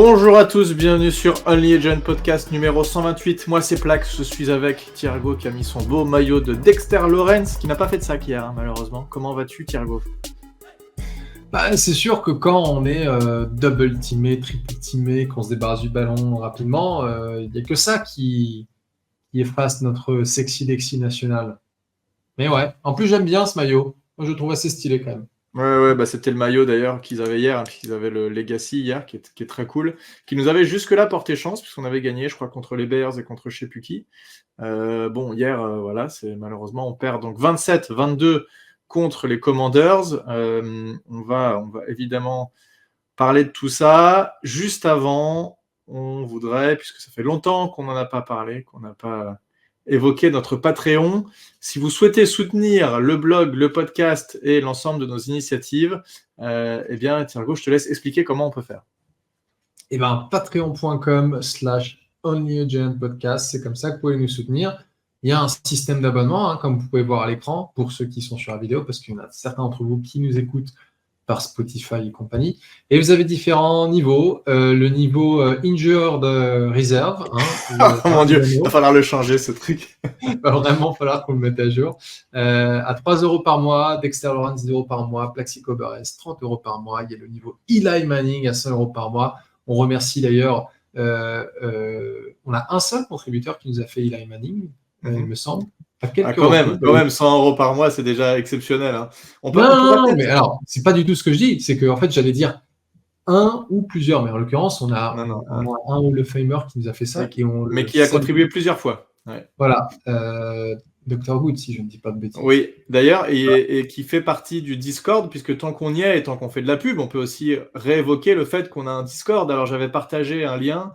Bonjour à tous, bienvenue sur Only Agent Podcast numéro 128. Moi c'est Plax, je suis avec Thiergo qui a mis son beau maillot de Dexter Lawrence, qui n'a pas fait de sac hier malheureusement. Comment vas-tu Thiergo ? C'est sûr que quand on est double teamé, triple teamé, qu'on se débarrasse du ballon rapidement, il n'y a que ça qui efface notre sexy Lexi national. Mais ouais, en plus j'aime bien ce maillot. Moi je le trouve assez stylé quand même. Ouais, c'était le maillot d'ailleurs qu'ils avaient hier, puisqu'ils avaient le Legacy hier, qui est très cool, qui nous avait jusque-là porté chance, puisqu'on avait gagné, je crois, contre les Bears et contre je sais plus qui. Hier, voilà, c'est malheureusement, on perd donc 27-22 contre les Commanders. On va évidemment parler de tout ça. Juste avant, on voudrait, puisque ça fait longtemps qu'on n'en a pas parlé, qu'on n'a pas évoqué notre Patreon. Si vous souhaitez soutenir le blog, le podcast et l'ensemble de nos initiatives, eh bien, Thiergo, je te laisse expliquer comment on peut faire. Patreon.com/onlyagentpodcast, c'est comme ça que vous pouvez nous soutenir. Il y a un système d'abonnement, comme vous pouvez voir à l'écran, pour ceux qui sont sur la vidéo, parce qu'il y en a certains d'entre vous qui nous écoutent par Spotify et compagnie. Et vous avez différents niveaux. Le niveau Injured Reserve. Oh mon Dieu, il va falloir le changer ce truc. Il va vraiment falloir qu'on le mette à jour. À 3€ par mois, Dexter Lawrence 10€ par mois, Plaxico Burress 30€ par mois. Il y a le niveau Eli Manning à 100€ par mois. On remercie d'ailleurs, on a un seul contributeur qui nous a fait Eli Manning, il me semble. Quand même, 100€ par mois, c'est déjà exceptionnel. Hein. Non, mais alors, c'est pas du tout ce que je dis. C'est que, en fait, j'allais dire un ou plusieurs, mais en l'occurrence, on a un Hall of Famer qui nous a fait ça. Mais qui a contribué plusieurs fois. Ouais. Voilà. Dr. Wood, si je ne dis pas de bêtises. Oui, d'ailleurs, et qui fait partie du Discord, puisque tant qu'on y est et tant qu'on fait de la pub, on peut aussi réévoquer le fait qu'on a un Discord. Alors, j'avais partagé un lien.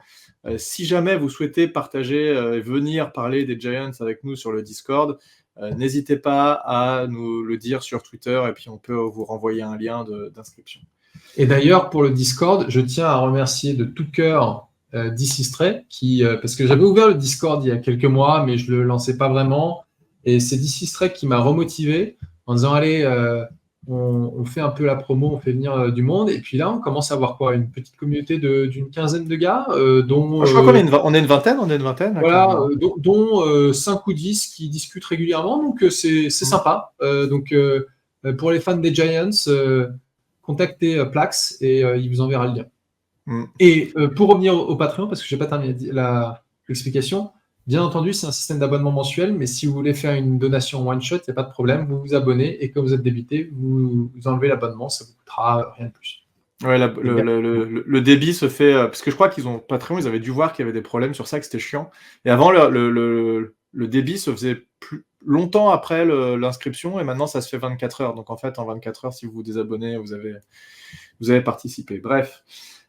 Si jamais vous souhaitez partager et venir parler des Giants avec nous sur le Discord, n'hésitez pas à nous le dire sur Twitter et puis on peut vous renvoyer un lien d'inscription. Et d'ailleurs, pour le Discord, je tiens à remercier de tout cœur DC Stray, parce que j'avais ouvert le Discord il y a quelques mois, mais je ne le lançais pas vraiment. Et c'est DC Stray qui m'a remotivé en disant allez, on fait un peu la promo, on fait venir du monde. Et puis là, on commence à avoir quoi, une petite communauté d'une quinzaine de gars, dont. Je crois qu'on est une vingtaine. Voilà, dont 5 ou 10 qui discutent régulièrement. Donc c'est sympa. Donc pour les fans des Giants, contactez Plax et il vous enverra le lien. Et pour revenir au Patreon, parce que je n'ai pas terminé l'explication, bien entendu, c'est un système d'abonnement mensuel, mais si vous voulez faire une donation one-shot, il n'y a pas de problème, vous vous abonnez et quand vous êtes débité, vous enlevez l'abonnement, ça vous coûtera rien de plus. Ouais, le débit se fait, parce que je crois qu'ils ont Patreon, ils avaient dû voir qu'il y avait des problèmes sur ça, que c'était chiant. Et avant, le débit se faisait plus longtemps après l'inscription, et maintenant ça se fait 24 heures. Donc en fait, en 24 heures, si vous vous désabonnez, vous avez participé. Bref.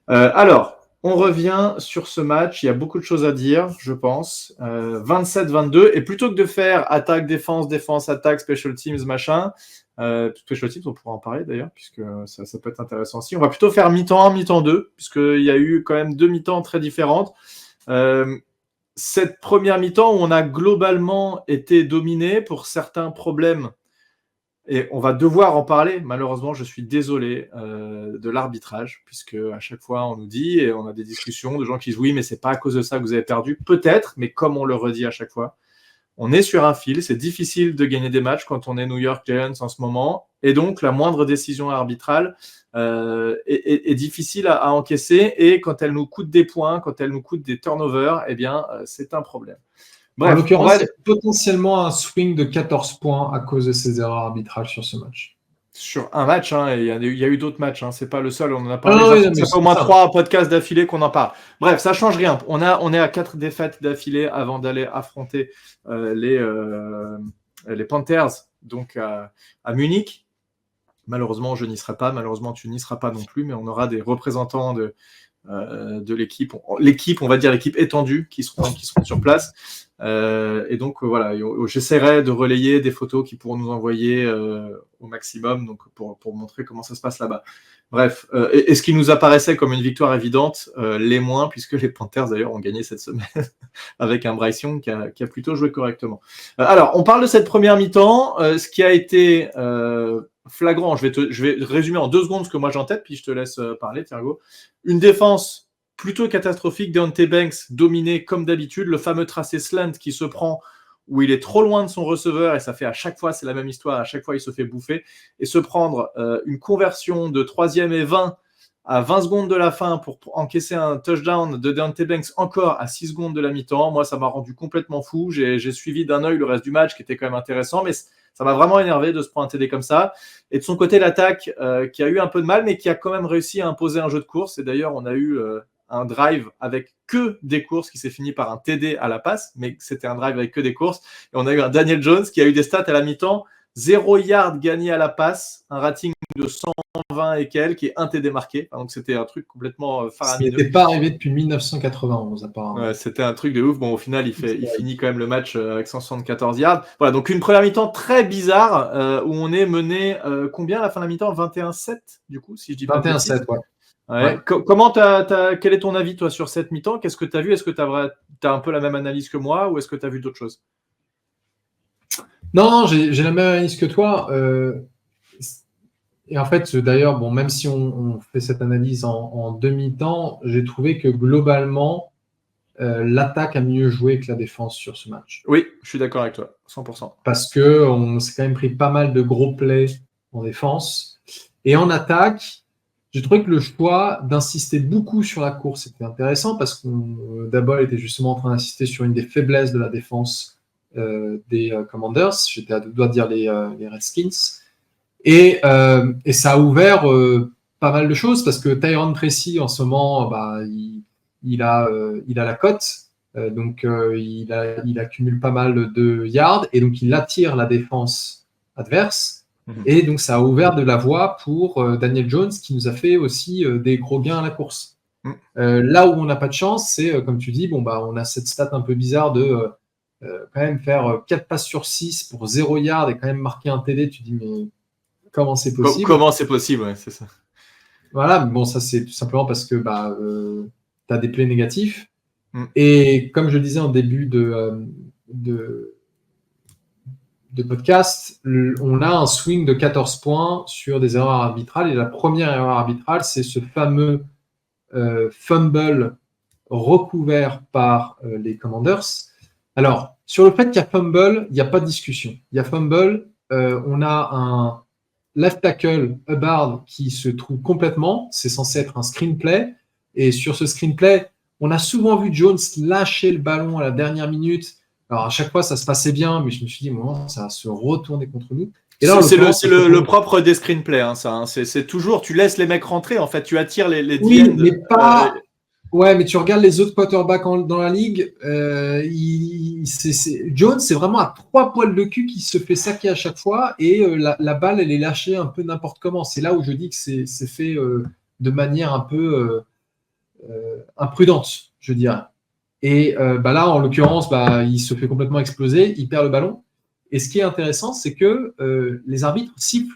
Alors, on revient sur ce match. Il y a beaucoup de choses à dire, je pense. 27-22. Et plutôt que de faire attaque, défense, attaque, special teams, machin, special teams, on pourra en parler d'ailleurs, puisque ça peut être intéressant aussi. On va plutôt faire mi-temps 1, mi-temps 2, puisqu'il y a eu quand même 2 mi-temps très différentes. Cette première mi-temps où on a globalement été dominé pour certains problèmes. Et on va devoir en parler. Malheureusement, je suis désolé de l'arbitrage, puisque à chaque fois on nous dit, et on a des discussions de gens qui disent oui, mais c'est pas à cause de ça que vous avez perdu. Peut-être, mais comme on le redit à chaque fois, on est sur un fil. C'est difficile de gagner des matchs quand on est New York Giants en ce moment. Et donc, la moindre décision arbitrale est difficile à encaisser. Et quand elle nous coûte des points, quand elle nous coûte des turnovers, eh bien, c'est un problème. Bref, en l'occurrence, c'est potentiellement un swing de 14 points à cause de ces erreurs arbitrales sur ce match. Sur un match, hein, il y a eu d'autres matchs, hein, c'est pas le seul, on en a parlé. Ça fait au moins 3 podcasts d'affilée qu'on en parle. Bref, ça change rien. On est à 4 défaites d'affilée avant d'aller affronter les Panthers, donc à Munich. Malheureusement, je n'y serai pas. Malheureusement, tu n'y seras pas non plus, mais on aura des représentants de l'équipe. L'équipe, on va dire l'équipe étendue, qui seront sur place. Et donc voilà, j'essaierai de relayer des photos qui pourront nous envoyer au maximum, donc pour montrer comment ça se passe là-bas. Bref, et ce qui nous apparaissait comme une victoire évidente, les moins, puisque les Panthers d'ailleurs ont gagné cette semaine avec un Bryce Young qui a plutôt joué correctement. Alors, on parle de cette première mi-temps, ce qui a été flagrant. Je vais résumer en 2 secondes ce que moi j'ai en tête, puis je te laisse parler, Thiergo. Une défense plutôt catastrophique. Deontay Banks dominé comme d'habitude. Le fameux tracé slant qui se prend où il est trop loin de son receveur et ça fait à chaque fois, c'est la même histoire, à chaque fois il se fait bouffer. Et se prendre une conversion de 3e et 20 à 20 secondes de la fin pour encaisser un touchdown de Deontay Banks encore à 6 secondes de la mi-temps, moi ça m'a rendu complètement fou. J'ai suivi d'un œil le reste du match qui était quand même intéressant, mais ça m'a vraiment énervé de se prendre un TD comme ça. Et de son côté, l'attaque qui a eu un peu de mal, mais qui a quand même réussi à imposer un jeu de course. Et d'ailleurs, on a eu un drive avec que des courses qui s'est fini par un TD à la passe, mais c'était un drive avec que des courses. Et on a eu un Daniel Jones qui a eu des stats à la mi-temps, 0 yards gagné à la passe, un rating de 120 et quelques, et un TD marqué. Donc c'était un truc complètement faramineux. Ça n'était pas arrivé depuis 1991 apparemment. Ouais, c'était un truc de ouf. Bon, au final, il finit quand même le match avec 174 yards. Voilà, donc une première mi-temps très bizarre où on est mené combien à la fin de la mi-temps, 21-7 du coup, si je dis pas 21-7, ouais. Ouais. Comment quel est ton avis toi sur cette mi-temps? Qu'est-ce que tu as vu? Est-ce que tu as un peu la même analyse que moi ou est-ce que tu as vu d'autres choses? Non, j'ai la même analyse que toi. Et en fait, d'ailleurs, bon, même si on fait cette analyse en demi-temps, j'ai trouvé que globalement, l'attaque a mieux joué que la défense sur ce match. Oui, je suis d'accord avec toi, 100%. Parce qu'on s'est quand même pris pas mal de gros plays en défense. Et en attaque, j'ai trouvé que le choix d'insister beaucoup sur la course était intéressant parce qu'on d'abord était justement en train d'insister sur une des faiblesses de la défense des Commanders. J'étais à deux doigts de dire les Redskins. Et ça a ouvert pas mal de choses parce que Tyron Tracy, en ce moment, il a la cote. Donc, il accumule pas mal de yards et donc il attire la défense adverse. Et donc, ça a ouvert de la voie pour Daniel Jones qui nous a fait aussi des gros gains à la course. Là où on n'a pas de chance, c'est, comme tu dis, on a cette stat un peu bizarre de quand même faire 4 passes sur 6 pour 0 yard et quand même marquer un TD. Tu dis, mais comment c'est possible? Comment c'est possible, ouais, c'est ça. Voilà, mais bon, ça c'est tout simplement parce que tu as des plays négatifs. Et comme je le disais en début de podcast, on a un swing de 14 points sur des erreurs arbitrales. Et la première erreur arbitrale, c'est ce fameux fumble recouvert par les Commanders. Alors, sur le fait qu'il y a fumble, il n'y a pas de discussion. Il y a fumble, on a un left tackle, Hubbard, qui se trouve complètement. C'est censé être un screenplay. Et sur ce screenplay, on a souvent vu Jones lâcher le ballon à la dernière minute. Alors, à chaque fois, ça se passait bien, mais je me suis dit, ça va se retourner contre nous. Et là, c'est le propre des screenplays, hein, ça. Hein. C'est toujours, tu laisses les mecs rentrer, en fait, tu attires les oui, mais pas... Ouais, mais tu regardes les autres quarterbacks dans la ligue, Jones, c'est vraiment à 3 poils de cul qui se fait saquer à chaque fois et la balle, elle est lâchée un peu n'importe comment. C'est là où je dis que c'est fait de manière un peu imprudente, je dirais. Et là, en l'occurrence, il se fait complètement exploser, il perd le ballon. Et ce qui est intéressant, c'est que les arbitres sifflent.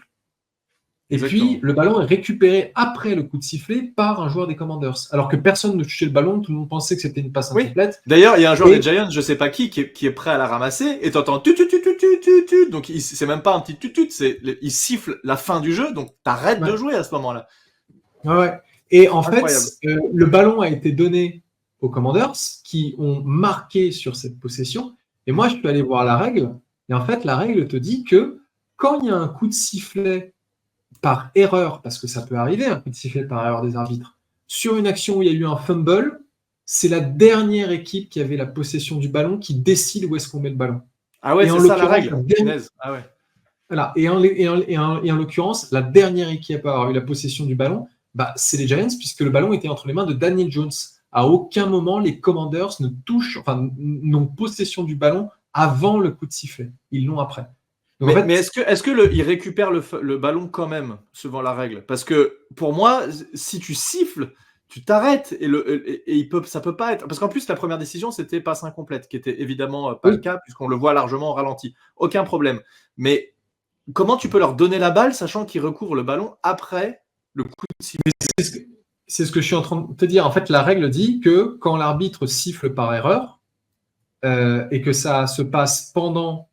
Et puis, le ballon est récupéré après le coup de sifflet par un joueur des Commanders. Alors que personne ne touchait le ballon, tout le monde pensait que c'était une passe incomplète. D'ailleurs, il y a un joueur des Giants, je ne sais pas qui est prêt à la ramasser, et tu entends tu. Donc, c'est même pas un petit tu, il siffle la fin du jeu, donc tu arrêtes de jouer à ce moment-là. Ouais. Et en fait, le ballon a été donné aux Commanders qui ont marqué sur cette possession. Et moi, je peux aller voir la règle. Et en fait, la règle te dit que quand il y a un coup de sifflet par erreur, parce que ça peut arriver, un coup de sifflet par erreur des arbitres, sur une action où il y a eu un fumble, c'est la dernière équipe qui avait la possession du ballon qui décide où est-ce qu'on met le ballon. Ah ouais, c'est ça la règle. Ah ouais. Voilà. Et en l'occurrence, la dernière équipe à avoir eu la possession du ballon, c'est les Giants, puisque le ballon était entre les mains de Daniel Jones. À aucun moment, les Commanders n'ont possession du ballon avant le coup de sifflet. Ils l'ont après. Donc mais est-ce que il récupère le ballon quand même, suivant la règle? Parce que pour moi, si tu siffles, tu t'arrêtes et ça peut pas être. Parce qu'en plus, la première décision, c'était passe incomplète, qui était évidemment pas le cas, puisqu'on le voit largement au ralenti. Aucun problème. Mais comment tu peux leur donner la balle, sachant qu'ils recouvrent le ballon après le coup de sifflet? C'est ce que je suis en train de te dire. En fait, la règle dit que quand l'arbitre siffle par erreur et que ça se passe pendant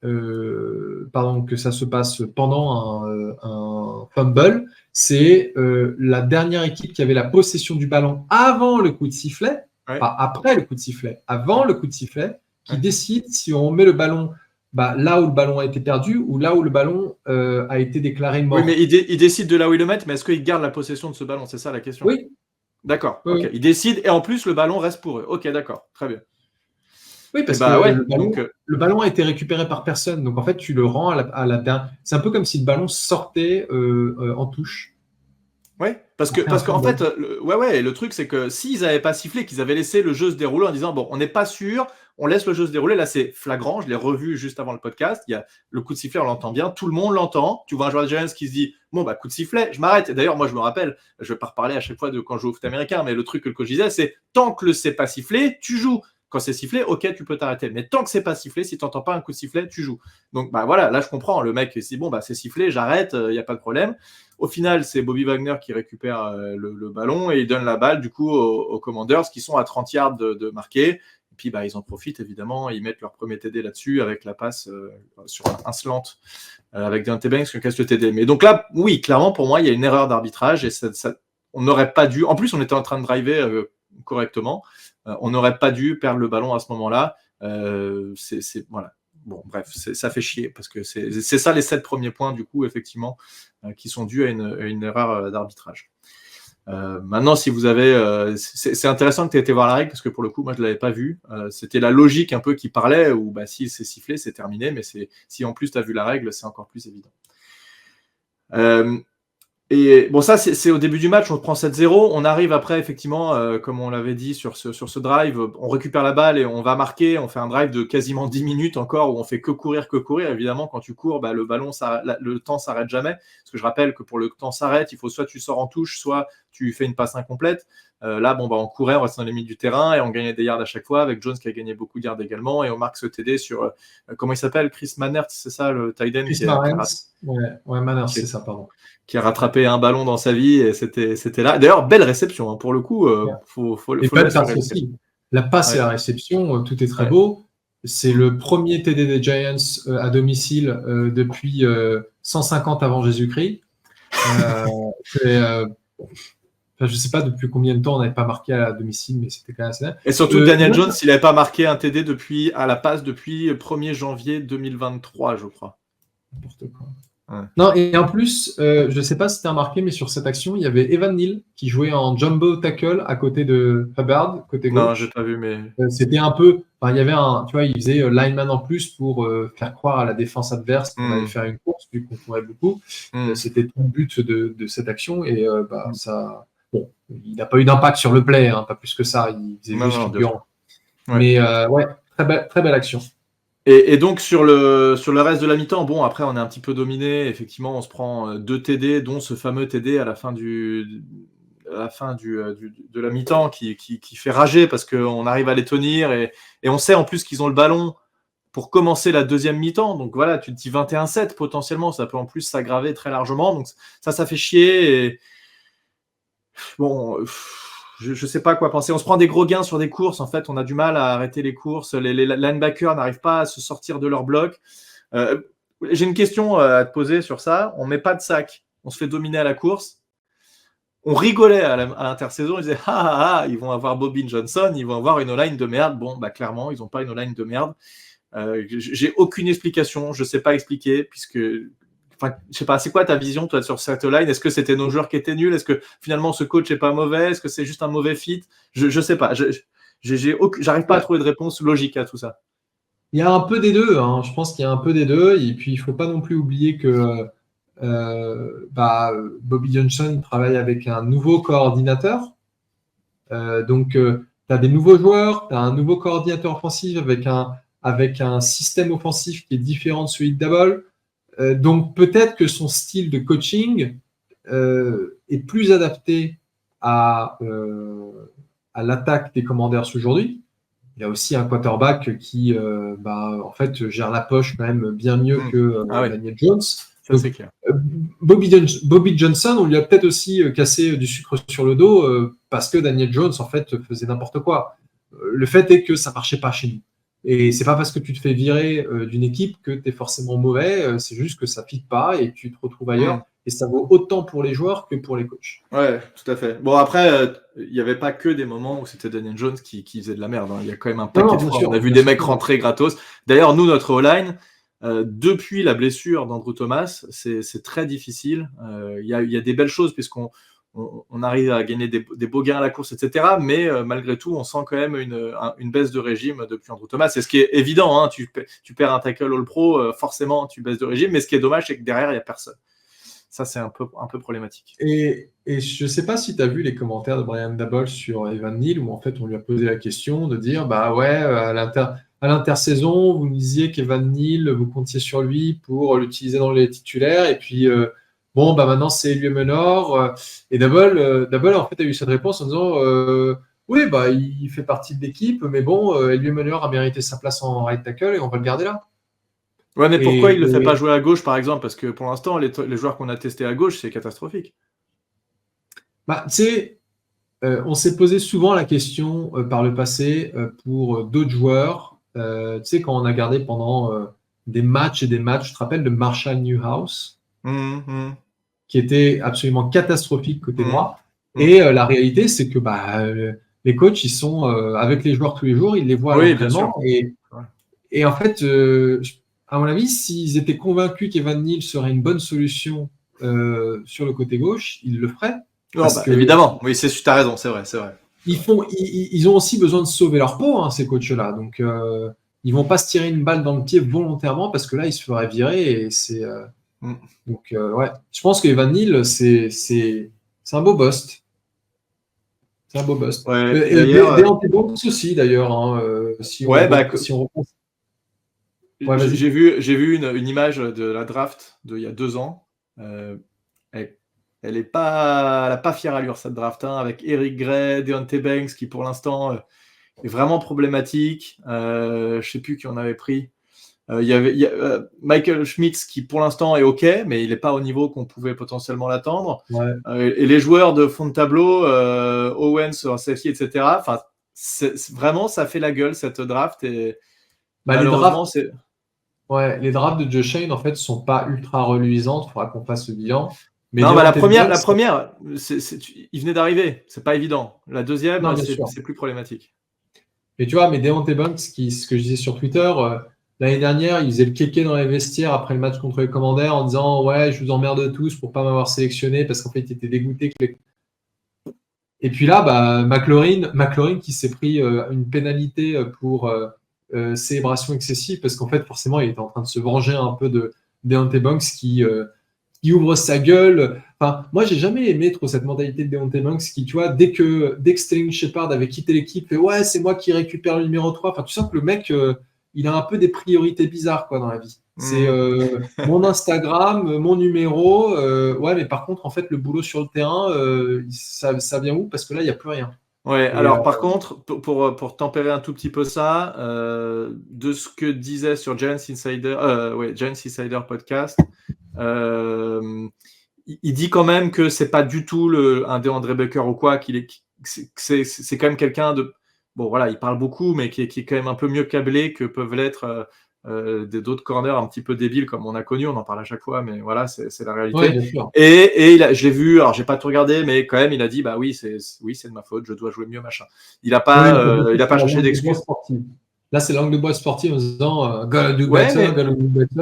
que ça se passe pendant un fumble, c'est la dernière équipe qui avait la possession du ballon avant le coup de sifflet, pas après le coup de sifflet, avant le coup de sifflet, qui décide si on met le ballon là où le ballon a été perdu ou là où le ballon a été déclaré mort. Oui, mais il décide de là où ils le mettent, mais est-ce qu'ils gardent la possession de ce ballon? C'est ça la question. Oui. D'accord, ok. Ils décident et en plus le ballon reste pour eux. Ok, d'accord, très bien. Oui, parce que le ballon a été récupéré par personne. Donc en fait, tu le rends à la dernière. C'est un peu comme si le ballon sortait en touche. Oui, parce qu'en fait, le truc, c'est que s'ils n'avaient pas sifflé, qu'ils avaient laissé le jeu se dérouler en disant, bon, on n'est pas sûr, on laisse le jeu se dérouler, là, c'est flagrant, je l'ai revu juste avant le podcast, il y a le coup de sifflet, on l'entend bien, tout le monde l'entend, tu vois un joueur de Giants qui se dit, bon, coup de sifflet, je m'arrête. Et d'ailleurs, moi, je me rappelle, je ne vais pas reparler à chaque fois de quand je joue au foot américain, mais le truc que le coach disait, c'est, tant que c'est pas sifflé, tu joues. Quand c'est sifflé, ok, tu peux t'arrêter. Mais tant que c'est pas sifflé, si tu n'entends pas un coup de sifflet, tu joues. Donc voilà, là je comprends. Le mec se dit bon c'est sifflé, j'arrête, il n'y a pas de problème. Au final, c'est Bobby Wagner qui récupère le ballon et il donne la balle du coup aux Commanders qui sont à 30 yards de marquer. Et puis ils en profitent évidemment, ils mettent leur premier TD là-dessus avec la passe sur un slant avec Deontay Banks qui casse le TD. Mais donc là, oui, clairement pour moi, il y a une erreur d'arbitrage et on n'aurait pas dû. En plus, on était en train de driver correctement. On n'aurait pas dû perdre le ballon à ce moment-là. Voilà. Bon, bref, ça fait chier parce que c'est ça les 7 premiers points du coup effectivement qui sont dus à une erreur d'arbitrage. Maintenant, si vous avez, c'est intéressant que tu aies été voir la règle parce que pour le coup, moi je l'avais pas vu. C'était la logique un peu qui parlait où si c'est sifflé, c'est terminé, mais si en plus tu as vu la règle, c'est encore plus évident. Et bon, ça, c'est au début du match, on prend 7-0. On arrive après, effectivement, comme on l'avait dit sur ce drive, on récupère la balle et on va marquer. On fait un drive de quasiment 10 minutes encore où on fait que courir. Évidemment, quand tu cours, le ballon, le temps s'arrête jamais. Parce que je rappelle que pour le temps s'arrête, il faut soit tu sors en touche, soit tu fais une passe incomplète. Là, on courait, on restait dans les limites du terrain et on gagnait des yards à chaque fois avec Jones qui a gagné beaucoup de yards également. Et on marque ce TD sur, comment il s'appelle, Chris Mannert, c'est ça, le tight end Chris Mannert, c'est ça, pardon. Qui a rattrapé un ballon dans sa vie et c'était là. D'ailleurs, belle réception, pour le coup. Faut et pas de passe aussi. La passe et la réception, tout est très beau. C'est le premier TD des Giants à domicile depuis 150 avant Jésus-Christ. Je ne sais pas depuis combien de temps on n'avait pas marqué à domicile, mais c'était quand même assez bien. Et surtout, Daniel Jones, il n'avait pas marqué un TD à la passe depuis 1er janvier 2023, je crois. N'importe quoi. Ouais. Non, et en plus, je ne sais pas si tu as remarqué, mais sur cette action, il y avait Evan Neal qui jouait en jumbo tackle à côté de Hubbard, côté gauche. Non, je n'ai pas vu, mais. C'était un peu. Il y avait il faisait lineman en plus pour faire croire à la défense adverse qu'on allait faire une course, vu qu'on courait beaucoup. C'était tout le but de cette action, et ça. Bon, il n'a pas eu d'impact sur le play, pas plus que ça. Il faisait juste figurant. Mais très belle action. Et donc sur le reste de la mi-temps, bon après on est un petit peu dominé, effectivement on se prend 2 TD, dont ce fameux TD à la fin de la mi-temps qui fait rager parce qu'on arrive à les tenir et on sait en plus qu'ils ont le ballon pour commencer la deuxième mi-temps, donc voilà, tu te dis 21-7 potentiellement, ça peut en plus s'aggraver très largement, donc ça fait chier et bon... Je ne sais pas quoi penser. On se prend des gros gains sur des courses. En fait, on a du mal à arrêter les courses. Les linebackers n'arrivent pas à se sortir de leur bloc. J'ai une question à te poser sur ça. On ne met pas de sac. On se fait dominer à la course. On rigolait à l'intersaison. On disait ils vont avoir Bobby Johnson, ils vont avoir une O-line de merde. Bon, clairement, ils n'ont pas une O-line de merde. J'ai aucune explication. Je ne sais pas expliquer puisque... Enfin, je sais pas, c'est quoi ta vision toi sur cette line? Est-ce que c'était nos joueurs qui étaient nuls? Est-ce que finalement ce coach est pas mauvais? Est-ce que c'est juste un mauvais fit? Je sais pas. J'arrive pas à trouver de réponse logique à tout ça. Il y a un peu des deux. Je pense qu'il y a un peu des deux. Et puis il faut pas non plus oublier que Bobby Johnson travaille avec un nouveau coordinateur. Donc tu as des nouveaux joueurs, tu as un nouveau coordinateur offensif avec un système offensif qui est différent de celui de Daboll. Donc peut-être que son style de coaching est plus adapté à l'attaque des Commanders aujourd'hui. Il y a aussi un quarterback qui en fait gère la poche quand même bien mieux que Daniel Jones. Ça, c'est clair. Bobby Johnson, on lui a peut-être aussi cassé du sucre sur le dos parce que Daniel Jones en fait faisait n'importe quoi. Le fait est que ça marchait pas chez nous. Et c'est pas parce que tu te fais virer d'une équipe que tu es forcément mauvais, c'est juste que ça ne fit pas et tu te retrouves ailleurs. Et ça vaut autant pour les joueurs que pour les coachs. Ouais, tout à fait. Bon, après, il n'y avait pas que des moments où c'était Daniel Jones qui faisait de la merde. Il y a quand même un paquet de fois. On a vu des mecs rentrer gratos. D'ailleurs, nous, notre O-line, depuis la blessure d'Andrew Thomas, c'est très difficile. Il y a des belles choses puisqu'on arrive à gagner des beaux gains à la course, etc. Mais malgré tout, on sent quand même une baisse de régime depuis Andrew Thomas. C'est ce qui est évident. Hein. Tu perds un tackle All-Pro, forcément, tu baisses de régime. Mais ce qui est dommage, c'est que derrière, il n'y a personne. Ça, c'est un peu problématique. Et je ne sais pas si tu as vu les commentaires de Brian Daboll sur Evan Neal, où en fait, on lui a posé la question de dire, bah ouais, à l'intersaison, vous me disiez qu'Evan Neal, vous comptiez sur lui pour l'utiliser dans les titulaires, et puis bon, bah maintenant, c'est Eliu Menor. Et Daboll, en fait, a eu cette réponse en disant, oui, bah il fait partie de l'équipe, mais bon, Eliu Menor a mérité sa place en right tackle, et on va le garder là. Ouais, mais pourquoi il ne le fait pas jouer à gauche, par exemple? Parce que pour l'instant, les joueurs qu'on a testés à gauche, c'est catastrophique. Bah, tu sais, on s'est posé souvent la question par le passé pour d'autres joueurs. Tu sais, quand on a gardé pendant des matchs et des matchs, je te rappelle de Marshall Newhouse, qui était absolument catastrophique côté droit. Et la réalité, c'est que les coachs, ils sont avec les joueurs tous les jours, ils les voient à l'entraînement. Et en fait, à mon avis, s'ils étaient convaincus qu'Evan Neal serait une bonne solution sur le côté gauche, ils le feraient. Évidemment, oui, tu as raison, c'est vrai. Ils ont aussi besoin de sauver leur peau, hein, ces coachs-là. Donc, ils vont pas se tirer une balle dans le pied volontairement parce que là, ils se feraient virer. Et c'est, Donc, ouais, je pense qu'Evan Neal, c'est un beau bust. C'est un beau bust. Ouais, Deontay Banks aussi, d'ailleurs. Hein, si on reprend. Ouais, j'ai vu une image de la draft d'il y a 2 ans. Elle n'a pas fière allure, cette draft, hein, avec Eric Gray, Deontay Banks, qui pour l'instant est vraiment problématique. Je ne sais plus qui on avait pris. Il y a Michael Schmitz, qui pour l'instant est OK, mais il n'est pas au niveau qu'on pouvait potentiellement l'attendre. Ouais. Et les joueurs de fond de tableau, Owens, safety, etc., vraiment, ça fait la gueule, cette draft. Et malheureusement, les drafts de Joe Shane, en fait, ne sont pas ultra reluisantes. Il faudra qu'on fasse le bilan. Mais non, la première, il venait d'arriver. C'est pas évident. La deuxième, c'est plus problématique. Mais tu vois, Deontay Banks, ce que je disais sur Twitter, l'année dernière, il faisait le kéké dans les vestiaires après le match contre les Commanders en disant « Ouais, je vous emmerde tous pour pas m'avoir sélectionné parce qu'en fait, il était dégoûté. » Et puis là, McLaurin qui s'est pris une pénalité pour célébration excessive parce qu'en fait, forcément, il était en train de se venger un peu de Deontay Banks qui ouvre sa gueule. Enfin, moi, j'ai jamais aimé trop cette mentalité de Deontay Banks qui, tu vois, dès que Sterling Shepard avait quitté l'équipe, fait ouais, c'est moi qui récupère le numéro 3. Enfin, tu sens que le mec, il a un peu des priorités bizarres quoi, dans la vie. C'est mon Instagram, mon numéro. Ouais, mais par contre, en fait, le boulot sur le terrain, ça vient où? Parce que là, il n'y a plus rien. Ouais, alors par contre, pour tempérer un tout petit peu ça, de ce que disait sur Giants Insider podcast, il dit quand même que c'est pas du tout un DeAndre Baker ou quoi, c'est quand même quelqu'un de... Bon voilà, il parle beaucoup, mais qui est quand même un peu mieux câblé que peuvent l'être d'autres corners un petit peu débiles comme on a connu, on en parle à chaque fois, mais voilà, c'est la réalité. Ouais, bien sûr. Et je l'ai vu, alors j'ai pas tout regardé, mais quand même il a dit bah oui, c'est de ma faute, je dois jouer mieux, machin. Il a pas cherché d'excuses. Là, c'est langue de bois sportive en disant gotta do better, gotta do better.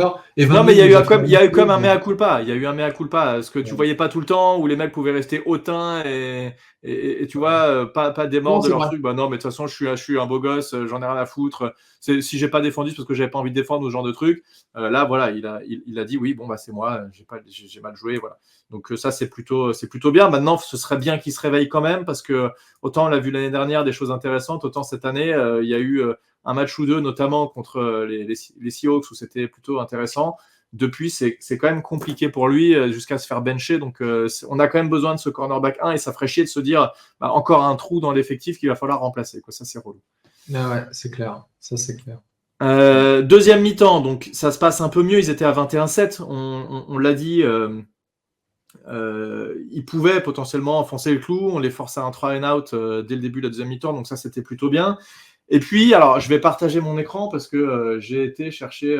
Non, mais il y a eu comme un mea culpa. Il y a eu un mea culpa, ce que tu voyais pas tout le temps, où les mecs pouvaient rester hautains et tu vois, pas des morts de leur truc. Bah non, mais de toute façon, je suis un beau gosse, j'en ai rien à foutre. Si j'ai pas défendu, c'est parce que j'avais pas envie de défendre ou ce genre de truc. Là, voilà, il a dit oui, bon bah c'est moi, j'ai mal joué, voilà. Donc ça, c'est plutôt bien. Maintenant, ce serait bien qu'il se réveille quand même, parce que autant on l'a vu l'année dernière des choses intéressantes, autant cette année, il y a eu un match ou deux, notamment contre les Seahawks, où c'était plutôt intéressant. Depuis, c'est quand même compliqué pour lui jusqu'à se faire bencher. Donc, on a quand même besoin de ce cornerback 1 et ça ferait chier de se dire encore un trou dans l'effectif qu'il va falloir remplacer. Ça, c'est relou. Ah ouais, c'est clair. Ça, c'est clair. Deuxième mi-temps, donc ça se passe un peu mieux. Ils étaient à 21-7. On l'a dit. Ils pouvaient potentiellement enfoncer le clou. On les forçait à un try and out dès le début de la deuxième mi-temps. Donc, ça, c'était plutôt bien. Et puis, alors, je vais partager mon écran parce que j'ai été chercher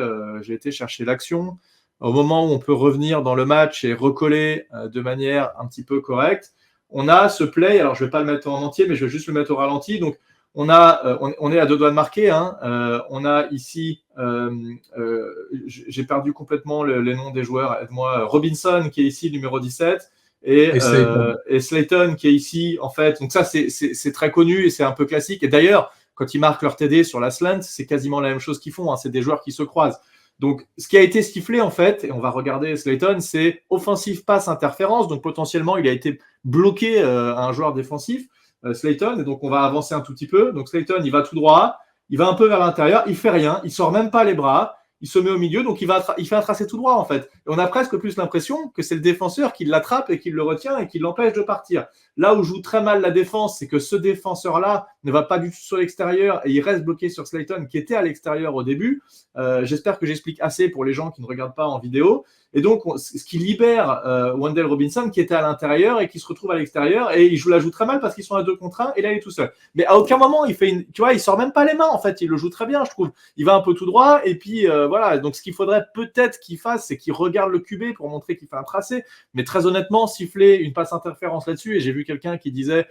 l'action. Au moment où on peut revenir dans le match et recoller de manière un petit peu correcte, on a ce play. Alors, je ne vais pas le mettre en entier, mais je vais juste le mettre au ralenti. Donc, on est à 2 doigts de marquer. On a ici, j'ai perdu complètement les noms des joueurs. Aide-moi. Robinson, qui est ici, numéro 17. Et Slayton, qui est ici, en fait. Donc, ça, c'est très connu et c'est un peu classique. Et d'ailleurs, quand ils marquent leur TD sur la slant, c'est quasiment la même chose qu'ils font. C'est des joueurs qui se croisent. Donc, ce qui a été sifflé, en fait, et on va regarder Slayton, c'est offensive pass interférence. Donc, potentiellement, il a été bloqué à un joueur défensif, Slayton. Et donc, on va avancer un tout petit peu. Donc, Slayton, il va tout droit. Il va un peu vers l'intérieur. Il fait rien. Il sort même pas les bras. Il se met au milieu. Donc, il fait un tracé tout droit, en fait. Et on a presque plus l'impression que c'est le défenseur qui l'attrape et qui le retient et qui l'empêche de partir. Là où joue très mal la défense, c'est que ce défenseur-là ne va pas du tout sur l'extérieur et il reste bloqué sur Slayton qui était à l'extérieur au début. J'espère que j'explique assez pour les gens qui ne regardent pas en vidéo. Et donc, ce qui libère Wendell Robinson qui était à l'intérieur et qui se retrouve à l'extérieur et il la joue très mal parce qu'ils sont à 2 contre 1 et là, il est tout seul. Mais à aucun moment, il sort même pas les mains en fait. Il le joue très bien, je trouve. Il va un peu tout droit et puis voilà. Donc, ce qu'il faudrait peut-être qu'il fasse, c'est qu'il regarde le QB pour montrer qu'il fait un tracé. Mais très honnêtement, siffler une passe interférence là-dessus, et j'ai vu quelqu'un qui disait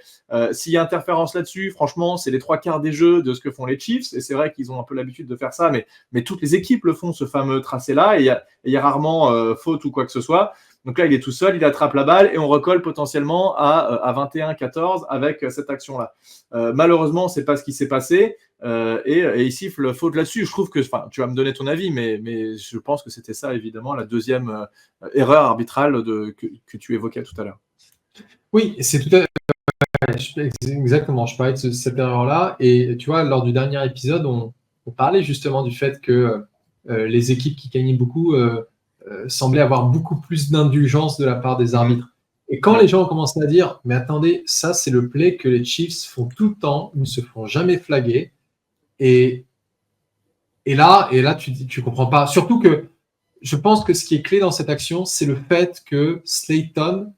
s'il y a interférence là-dessus, franchement, c'est les 3/4 des jeux de ce que font les Chiefs. Et c'est vrai qu'ils ont un peu l'habitude de faire ça, mais toutes les équipes le font, ce fameux tracé-là, et il y a rarement faute ou quoi que ce soit. Donc là, il est tout seul, il attrape la balle et on recolle potentiellement à 21-14 avec cette action-là. Malheureusement, c'est pas ce qui s'est passé et il siffle faute là-dessus. Je trouve que, tu vas me donner ton avis, mais je pense que c'était ça, évidemment, la deuxième erreur arbitrale que tu évoquais tout à l'heure. Oui, c'est tout à fait exactement. Je parlais de cette erreur-là et tu vois, lors du dernier épisode, on parlait justement du fait que les équipes qui gagnaient beaucoup semblaient avoir beaucoup plus d'indulgence de la part des arbitres. Et quand les gens ont commencé à dire, mais attendez, ça c'est le play que les Chiefs font tout le temps, ils ne se font jamais flaguer. Et là, tu comprends pas. Surtout que je pense que ce qui est clé dans cette action, c'est le fait que Slayton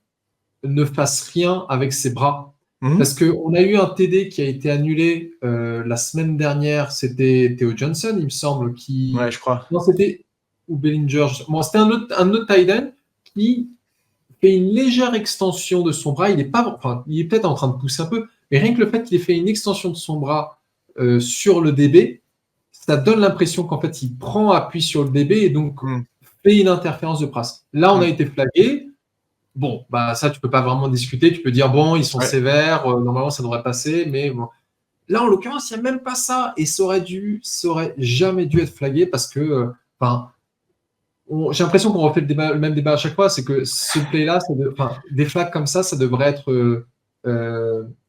ne fasse rien avec ses bras. Parce qu'on a eu un TD qui a été annulé la semaine dernière, c'était Theo Johnson, il me semble, Ouais, je crois. Non, c'était ou Bellinger. Bon, c'était un autre tight end qui fait une légère extension de son bras. Il est peut-être en train de pousser un peu, mais rien que le fait qu'il ait fait une extension de son bras sur le DB, ça donne l'impression qu'en fait, il prend appui sur le DB et donc fait une interférence de passe. Là, on a été flagué. Bon, bah ça, tu peux pas vraiment discuter. Tu peux dire, bon, ils sont sévères, normalement, ça devrait passer, mais bon. Là, en l'occurrence, il n'y a même pas ça. Et ça aurait jamais dû être flagué parce que, j'ai l'impression qu'on refait le même débat à chaque fois. C'est que ce play-là, des flags comme ça devrait être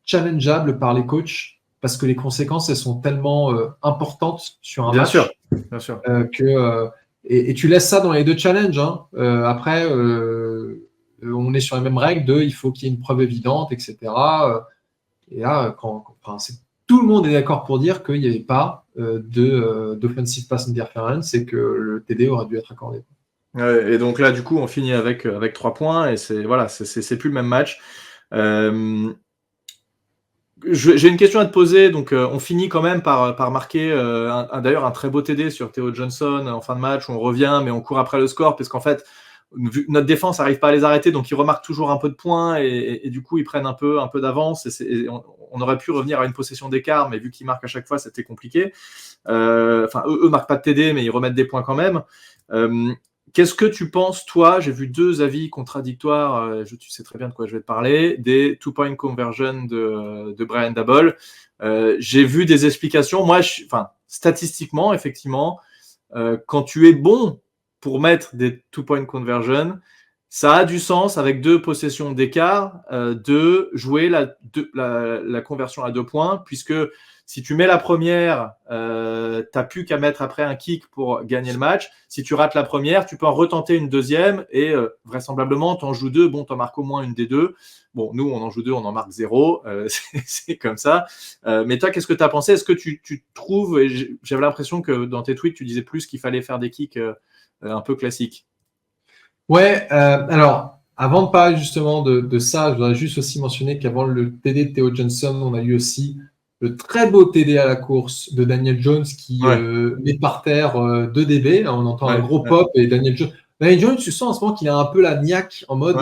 challengeable par les coachs parce que les conséquences, elles sont tellement importantes sur un match. Bien sûr. Et tu laisses ça dans les deux challenges. Après, on est sur les mêmes règles il faut qu'il y ait une preuve évidente, etc. Et là, tout le monde est d'accord pour dire qu'il n'y avait pas d'offensive pass interference et que le TD aurait dû être accordé. Ouais, et donc là, du coup, on finit avec 3 points et c'est plus le même match. J'ai une question à te poser. Donc, on finit quand même par marquer d'ailleurs un très beau TD sur Theo Johnson en fin de match où on revient, mais on court après le score parce qu'en fait, notre défense n'arrive pas à les arrêter, donc ils remarquent toujours un peu de points et du coup ils prennent un peu d'avance et on aurait pu revenir à une possession d'écart, mais vu qu'ils marquent à chaque fois, c'était compliqué. Eux marquent pas de TD, mais ils remettent des points quand même. Qu'est-ce que tu penses, toi? J'ai vu 2 avis contradictoires, tu sais très bien de quoi je vais te parler, des 2-point conversion de Brian Daboll. J'ai vu des explications. Moi, statistiquement, effectivement, quand tu es bon pour mettre des 2-point conversion, ça a du sens avec 2 possessions d'écart de jouer la conversion à 2 points, puisque si tu mets la première, tu n'as plus qu'à mettre après un kick pour gagner le match. Si tu rates la première, tu peux en retenter une deuxième et vraisemblablement, tu en joues 2. Bon, tu en marques au moins une des 2. Bon, nous, on en joue 2, on en marque 0. C'est comme ça. Mais toi, qu'est-ce que tu as pensé? Est-ce que tu trouves, et j'avais l'impression que dans tes tweets, tu disais plus qu'il fallait faire des kicks un peu classiques. Ouais, alors, avant de parler justement de ça, je voudrais juste aussi mentionner qu'avant le TD de Theo Johnson, on a eu aussi le très beau TD à la course de Daniel Jones qui met par terre 2 DB. Là, on entend un gros pop et Daniel Jones. Daniel Jones, tu sens en ce moment qu'il a un peu la niaque en mode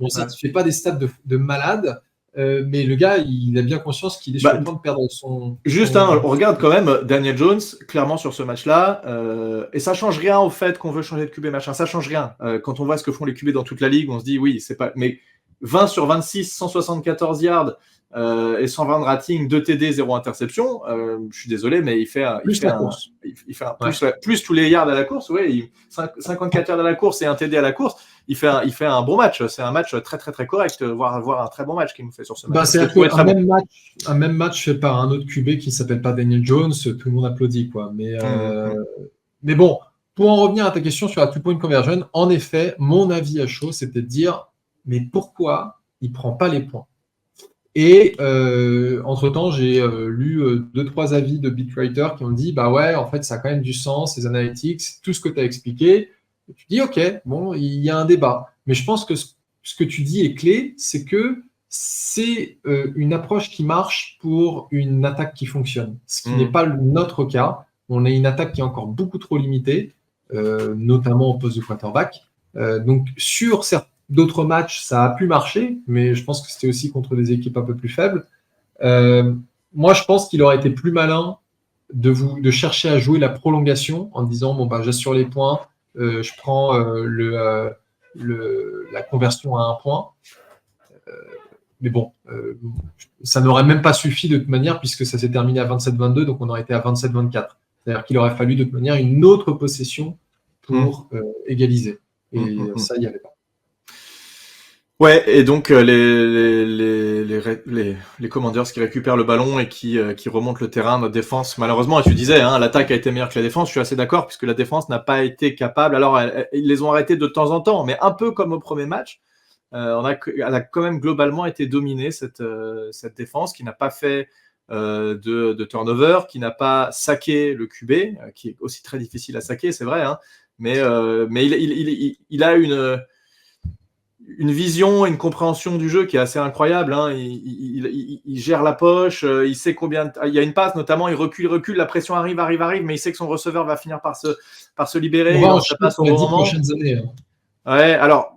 ça ne fait pas des stats de malade, mais le gars, il a bien conscience qu'il est sur le point de perdre son. Juste, on regarde quand même Daniel Jones, clairement sur ce match-là, et ça change rien au fait qu'on veut changer de QB, machin. Ça change rien. Quand on voit ce que font les QB dans toute la ligue, on se dit oui, c'est pas. Mais 20 sur 26, 174 yards. Et 120 de rating, 2 TD, 0 interception. Je suis désolé, mais il fait plus tous les yards à la course. 54 yards à la course et un TD à la course. Il fait un bon match. C'est un match très très très correct, voire un très bon match qu'il nous fait sur ce match. C'est un même match fait par un autre QB qui ne s'appelle pas Daniel Jones. Tout le monde applaudit, quoi. Mais bon, pour en revenir à ta question sur la two-point conversion, en effet, mon avis à chaud, c'était de dire mais pourquoi il ne prend pas les points? Et entre-temps, j'ai lu 2-3 avis de beatwriters qui ont dit bah ouais, en fait, ça a quand même du sens, les analytics, tout ce que tu as expliqué. Et tu dis ok, bon, il y a un débat. Mais je pense que ce que tu dis est clé, c'est que c'est une approche qui marche pour une attaque qui fonctionne. Ce qui n'est pas notre cas. On a une attaque qui est encore beaucoup trop limitée, notamment au poste de quarterback. Donc sur d'autres matchs, ça a pu marcher, mais je pense que c'était aussi contre des équipes un peu plus faibles. Moi, je pense qu'il aurait été plus malin de chercher à jouer la prolongation en disant bon bah j'assure les points, je prends la conversion à 1 point. Mais bon, ça n'aurait même pas suffi de toute manière puisque ça s'est terminé à 27-22, donc on aurait été à 27-24. C'est-à-dire qu'il aurait fallu de toute manière une autre possession pour égaliser. Et ça, il n'y avait pas. Ouais, et donc les Commanders qui récupèrent le ballon et qui remontent le terrain, notre défense, malheureusement, et tu disais, l'attaque a été meilleure que la défense, je suis assez d'accord, puisque la défense n'a pas été capable, alors ils les ont arrêtés de temps en temps, mais un peu comme au premier match, elle a quand même globalement été dominée, cette défense, qui n'a pas fait de turnover, qui n'a pas saqué le QB, qui est aussi très difficile à saquer, c'est vrai, mais il a une vision et une compréhension du jeu qui est assez incroyable. Il gère la poche, il sait combien. Il y a une passe notamment, il recule, la pression arrive, mais il sait que son receveur va finir par se libérer. On passe pour les 10 prochaines années. Ouais, alors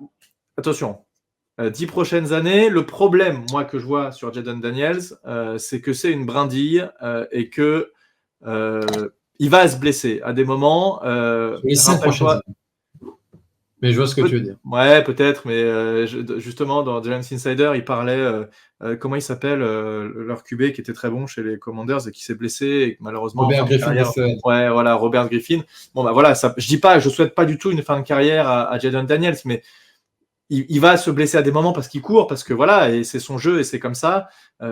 attention, 10 prochaines années. Le problème, moi, que je vois sur Jayden Daniels, c'est que c'est une brindille et que il va se blesser à des moments. Les 5 prochaines années. Mais je vois ce que tu veux dire. Ouais, peut-être, mais justement, dans Giants Insider, il parlait, comment il s'appelle, leur QB qui était très bon chez les Commanders et qui s'est blessé et malheureusement. Robert Griffin. Ouais, voilà, Robert Griffin. Bon, bah voilà, je souhaite pas du tout une fin de carrière à Jayden Daniels, mais il va se blesser à des moments parce qu'il court, parce que voilà, et c'est son jeu et c'est comme ça.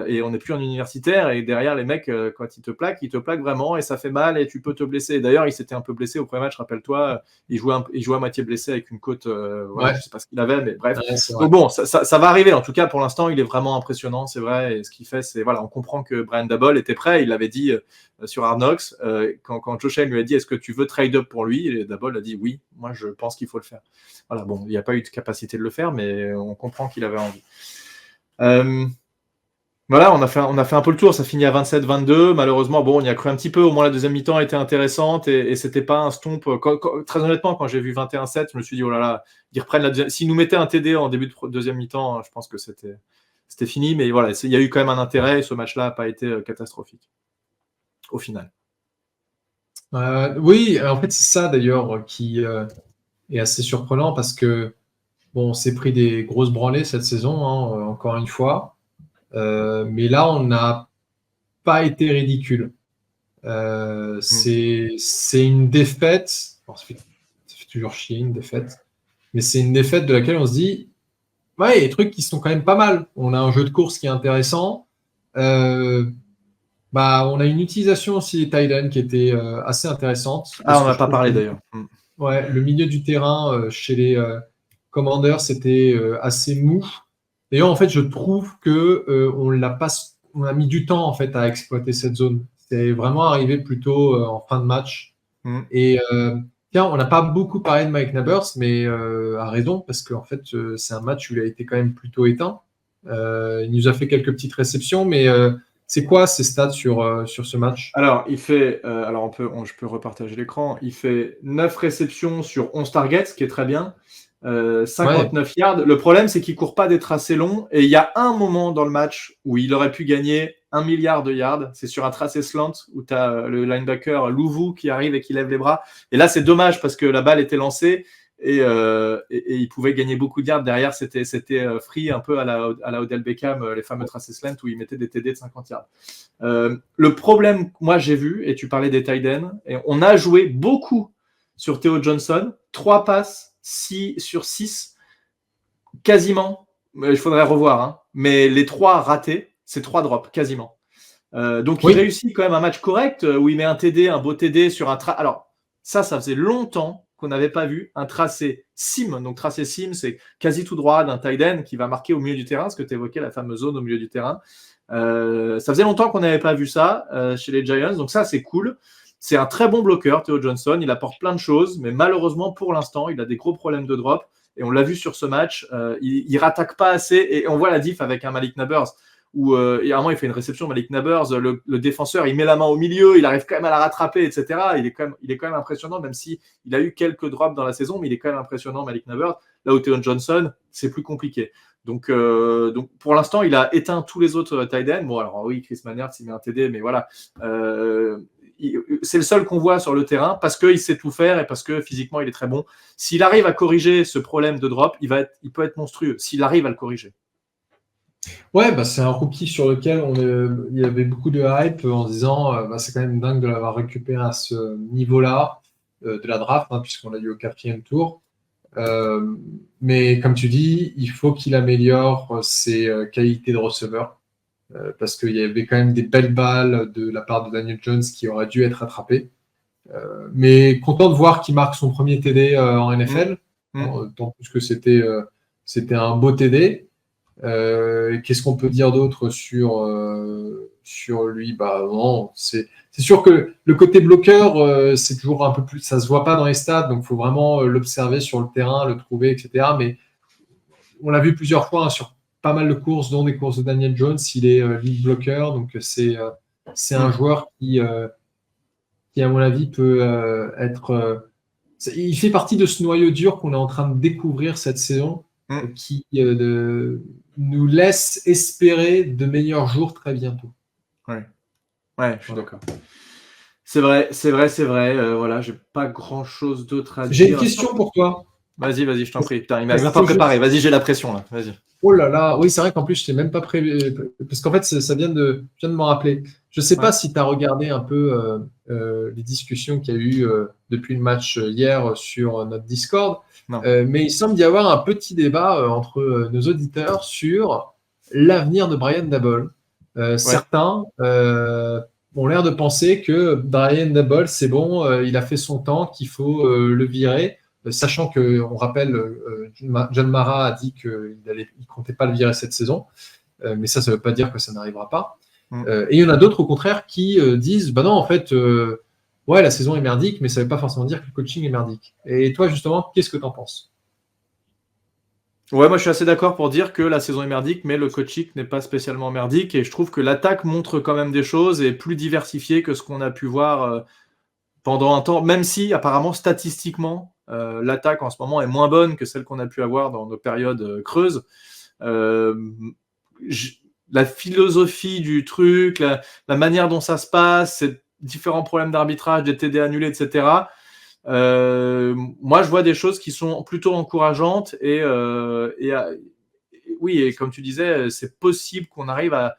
Et on n'est plus en universitaire et derrière les mecs, quand ils te plaquent vraiment et ça fait mal et tu peux te blesser. D'ailleurs, il s'était un peu blessé au premier match, rappelle-toi, il jouait à moitié blessé avec une côte, je sais pas ce qu'il avait, mais bref. Ouais, donc bon, ça va arriver. En tout cas, pour l'instant, il est vraiment impressionnant, c'est vrai. Et ce qu'il fait, c'est voilà, on comprend que Brian Daboll était prêt. Il l'avait dit sur Hard Knocks quand Josh Allen lui a dit est-ce que tu veux trade up pour lui, et Daboll a dit oui. Moi, je pense qu'il faut le faire. Voilà, bon, il n'y a pas eu de capacité de le faire, mais on comprend qu'il avait envie. Voilà, on a fait un peu le tour, ça finit à 27-22. Malheureusement, bon, on y a cru un petit peu. Au moins, la deuxième mi-temps était intéressante et c'était pas un stomp. Très honnêtement, quand j'ai vu 21-7, je me suis dit, oh là là, ils reprennent la deuxième. S'ils nous mettaient un TD en début de deuxième mi-temps, je pense que c'était fini. Mais voilà, il y a eu quand même un intérêt et ce match-là n'a pas été catastrophique au final. Oui, en fait, c'est ça d'ailleurs qui est assez surprenant parce que bon, on s'est pris des grosses branlées cette saison, encore une fois. Mais là, on n'a pas été ridicule. C'est une défaite. Alors, ça fait toujours chier une défaite. Mais c'est une défaite de laquelle on se dit ouais, il y a des trucs qui sont quand même pas mal. On a un jeu de course qui est intéressant. On a une utilisation aussi des tight ends qui était assez intéressante. On n'a pas parlé d'ailleurs. Ouais, le milieu du terrain chez les Commanders, c'était assez mou. D'ailleurs, en fait, je trouve que on a mis du temps en fait à exploiter cette zone. C'est vraiment arrivé plutôt en fin de match. Et on n'a pas beaucoup parlé de Mike Nabers, mais à raison parce qu'en fait, c'est un match où il a été quand même plutôt éteint. Il nous a fait quelques petites réceptions, mais C'est quoi ses stats sur ce match? Alors, il fait, je peux repartager l'écran. Il fait 9 réceptions sur 11 targets, ce qui est très bien. 59 yards. Le problème, c'est qu'il ne court pas des tracés longs. Et il y a un moment dans le match où il aurait pu gagner 1 milliard de yards. C'est sur un tracé slant où tu as le linebacker Louvu qui arrive et qui lève les bras. Et là, c'est dommage parce que la balle était lancée et il pouvait gagner beaucoup de yards. Derrière, c'était free un peu à la Odell Beckham, les fameux tracés slant où il mettait des TD de 50 yards. Le problème, moi, j'ai vu, et tu parlais des tight ends, et on a joué beaucoup sur Theo Johnson. 3 passes, 6 sur 6, quasiment. Il faudrait revoir, hein, mais les 3 ratés, c'est 3 drops, quasiment. Donc, il réussit quand même un match correct où il met un TD, un beau TD sur un tracé. Alors, ça faisait longtemps qu'on n'avait pas vu un tracé sim. Donc, tracé sim, c'est quasi tout droit d'un tight end qui va marquer au milieu du terrain, ce que tu évoquais, la fameuse zone au milieu du terrain. Ça faisait longtemps qu'on n'avait pas vu ça chez les Giants, donc ça, c'est cool. C'est un très bon bloqueur, Theo Johnson. Il apporte plein de choses, mais malheureusement, pour l'instant, il a des gros problèmes de drop. Et on l'a vu sur ce match, il ne rattaque pas assez. Et on voit la diff avec un Malik Nabers, où à un moment, il fait une réception, Malik Nabers, le défenseur, il met la main au milieu, il arrive quand même à la rattraper, etc. Il est quand même impressionnant, même si il a eu quelques drops dans la saison, mais il est quand même impressionnant, Malik Nabers. Là où Theo Johnson, c'est plus compliqué. Donc, pour l'instant, il a éteint tous les autres tight ends. Bon, alors oui, Chris Mannert, il met un TD, mais voilà. C'est le seul qu'on voit sur le terrain parce qu'il sait tout faire et parce que physiquement, il est très bon. S'il arrive à corriger ce problème de drop, il peut être monstrueux, s'il arrive à le corriger. Ouais, c'est un rookie sur lequel il y avait beaucoup de hype en se disant c'est quand même dingue de l'avoir récupéré à ce niveau-là de la draft, hein, puisqu'on l'a eu au 4e tour. Mais comme tu dis, il faut qu'il améliore ses qualités de receveur parce qu'il y avait quand même des belles balles de la part de Daniel Jones qui auraient dû être attrapées. Mais content de voir qu'il marque son premier TD en NFL, tant plus que c'était un beau TD. Qu'est-ce qu'on peut dire d'autre sur lui? Non, c'est sûr que le côté bloqueur, c'est toujours un peu plus, ça se voit pas dans les stats, donc il faut vraiment l'observer sur le terrain, le trouver, etc. Mais on l'a vu plusieurs fois sur pas mal de courses, dont des courses de Daniel Jones, il est lead bloqueur, donc c'est un joueur qui, à mon avis, peut être. Il fait partie de ce noyau dur qu'on est en train de découvrir cette saison, qui nous laisse espérer de meilleurs jours très bientôt. Ouais, je suis d'accord. C'est vrai. Voilà, j'ai pas grand-chose d'autre à dire. J'ai une question pour toi. Vas-y, je t'en prie. Putain, il m'a pas préparé. Vas-y, j'ai la pression là. Vas-y. Oh là là, oui, c'est vrai qu'en plus, je t'ai même pas prévu. Parce qu'en fait, ça vient de m'en rappeler. Je sais pas si tu as regardé un peu les discussions qu'il y a eu depuis le match hier sur notre Discord. Mais il semble y avoir un petit débat entre nos auditeurs sur l'avenir de Brian Daboll. Certains ont l'air de penser que Brian Daboll, c'est bon, il a fait son temps, qu'il faut le virer. Sachant qu'on rappelle, John Mara a dit qu'il ne comptait pas le virer cette saison, mais ça ne veut pas dire que ça n'arrivera pas. Et il y en a d'autres, au contraire, qui disent non, en fait, la saison est merdique, mais ça ne veut pas forcément dire que le coaching est merdique. Et toi, justement, qu'est-ce que tu en penses? Ouais, moi je suis assez d'accord pour dire que la saison est merdique, mais le coaching n'est pas spécialement merdique. Et je trouve que l'attaque montre quand même des choses et est plus diversifiée que ce qu'on a pu voir pendant un temps, même si apparemment statistiquement, l'attaque en ce moment est moins bonne que celle qu'on a pu avoir dans nos périodes creuses. La philosophie du truc, la manière dont ça se passe, ces différents problèmes d'arbitrage, des TD annulés, etc. Moi, je vois des choses qui sont plutôt encourageantes et comme tu disais, c'est possible qu'on arrive à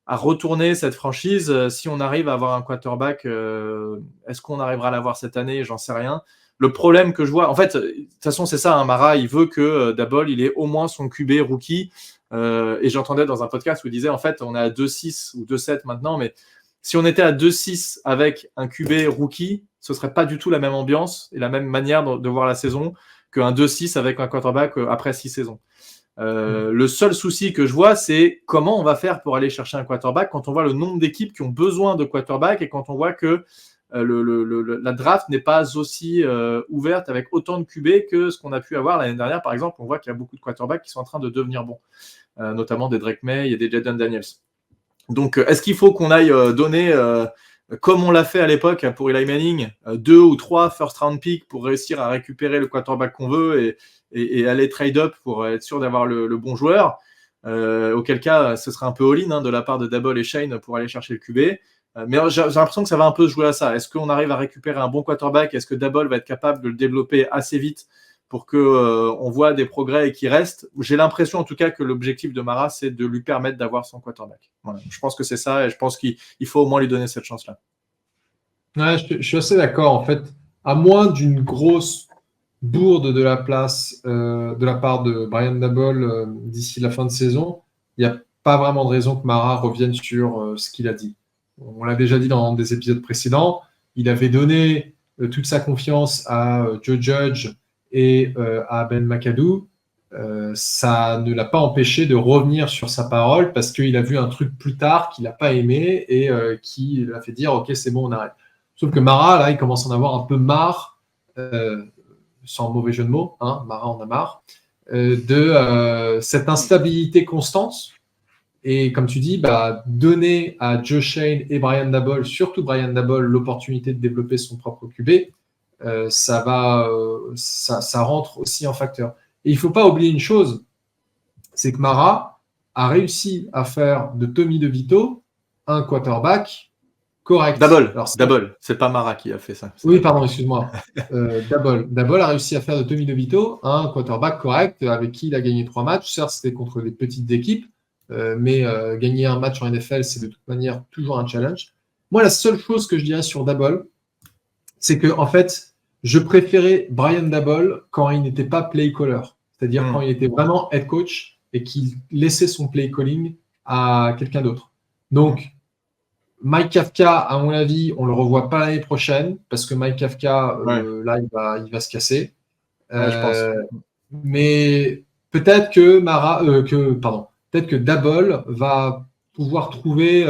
retourner cette franchise si on arrive à avoir un quarterback. Est-ce qu'on arrivera à l'avoir cette année? J'en sais rien. Le problème que je vois, en fait, de toute façon, c'est ça, hein, Mara, il veut que Daboll, il ait au moins son QB rookie. Et j'entendais dans un podcast où il disait, en fait, on est à 2-6 ou 2-7 maintenant, mais si on était à 2-6 avec un QB rookie, ce serait pas du tout la même ambiance et la même manière de voir la saison qu'un 2-6 avec un quarterback après 6 saisons. Le seul souci que je vois, c'est comment on va faire pour aller chercher un quarterback quand on voit le nombre d'équipes qui ont besoin de quarterback et quand on voit que la draft n'est pas aussi ouverte avec autant de QB que ce qu'on a pu avoir l'année dernière. Par exemple, on voit qu'il y a beaucoup de quarterbacks qui sont en train de devenir bons, notamment des Drake May et des Jaden Daniels. Donc, est-ce qu'il faut qu'on aille donner, comme on l'a fait à l'époque pour Eli Manning, 2 ou 3 first round picks pour réussir à récupérer le quarterback qu'on veut et aller trade up pour être sûr d'avoir le bon joueur, auquel cas ce serait un peu all-in de la part de Daboll et Shane pour aller chercher le QB. Mais j'ai l'impression que ça va un peu se jouer à ça. Est-ce qu'on arrive à récupérer un bon quarterback? Est-ce que Daboll va être capable de le développer assez vite pour qu'on voit des progrès et qu'il reste? J'ai l'impression en tout cas que l'objectif de Mara, c'est de lui permettre d'avoir son quarterback. Voilà. Je pense que c'est ça et je pense qu'il faut au moins lui donner cette chance-là. Ouais, je suis assez d'accord. En fait, à moins d'une grosse bourde de la part de Brian Daboll d'ici la fin de saison, il n'y a pas vraiment de raison que Mara revienne sur ce qu'il a dit. On l'a déjà dit dans des épisodes précédents. Il avait donné toute sa confiance à Joe Judge et à Ben McAdoo. Ça ne l'a pas empêché de revenir sur sa parole parce qu'il a vu un truc plus tard qu'il n'a pas aimé et qui l'a fait dire « Ok, c'est bon, on arrête ». Sauf que Mara, là, il commence à en avoir un peu marre, sans mauvais jeu de mots, hein, Mara en a marre, de cette instabilité constante. Et comme tu dis, donner à Joe Shane et Brian Daboll, surtout Brian Daboll, l'opportunité de développer son propre QB, ça rentre aussi en facteur. Et il ne faut pas oublier une chose, c'est que Mara a réussi à faire de Tommy DeVito un quarterback correct. Daboll, c'est pas Mara qui a fait ça. Oui, pardon, excuse-moi. Daboll a réussi à faire de Tommy DeVito un quarterback correct avec qui il a gagné 3 matchs. Certes, c'était contre des petites équipes, mais gagner un match en NFL, c'est de toute manière toujours un challenge. Moi, la seule chose que je dirais sur Daboll, c'est que en fait, je préférais Brian Daboll quand il n'était pas play caller, c'est-à-dire quand il était vraiment head coach et qu'il laissait son play calling à quelqu'un d'autre. Donc, Mike Kafka, à mon avis, on le revoit pas l'année prochaine parce que Mike Kafka, là, il va se casser. Je pense. Mais peut-être que peut-être que Daboll va pouvoir trouver